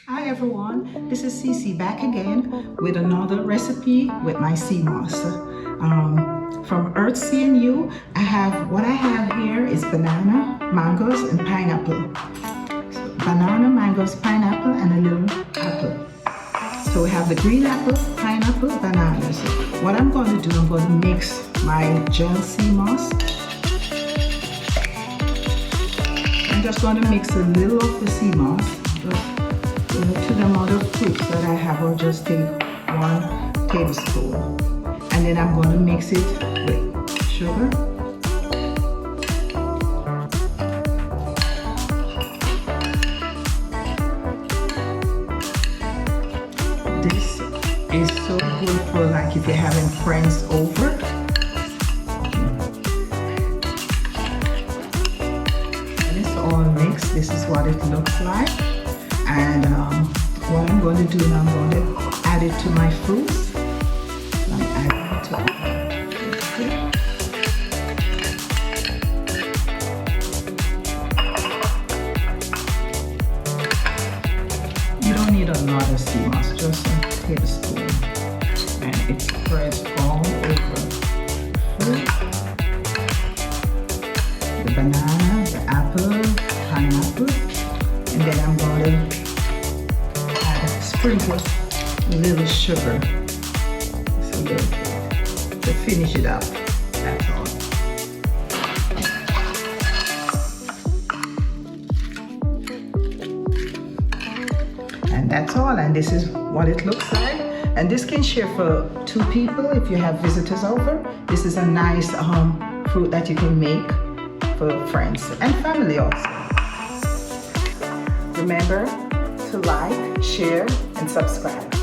Hi everyone, this is Cece back again with another recipe with my sea moss. From Earth CNU, what I have here is banana, mangoes, and pineapple. So banana, mangoes, pineapple, and a little apple. So we have the green apple, pineapple, bananas. What I'm going to do, I'm going to mix my gel sea moss. I'm just going to mix a little of the sea moss to the amount of fruits that I have. I'll just take 1 tablespoon, and then I'm going to mix it with sugar, this is so good for like if you're having friends over. And it's all mixed. This is what it looks like. And what I'm going to do now, I'm going to add it to my fruits. I'm adding it to You don't need a lot of sea moss, just a tablespoon. And it spreads all over the fruit, the banana, the apple, pineapple. And then I'm going to sprinkle a little sugar, just a little bit, to finish it up. That's all. And that's all. And this is what it looks like. And this can share for 2 people if you have visitors over. This is a nice fruit that you can make for friends and family also. Remember to like, share, and subscribe.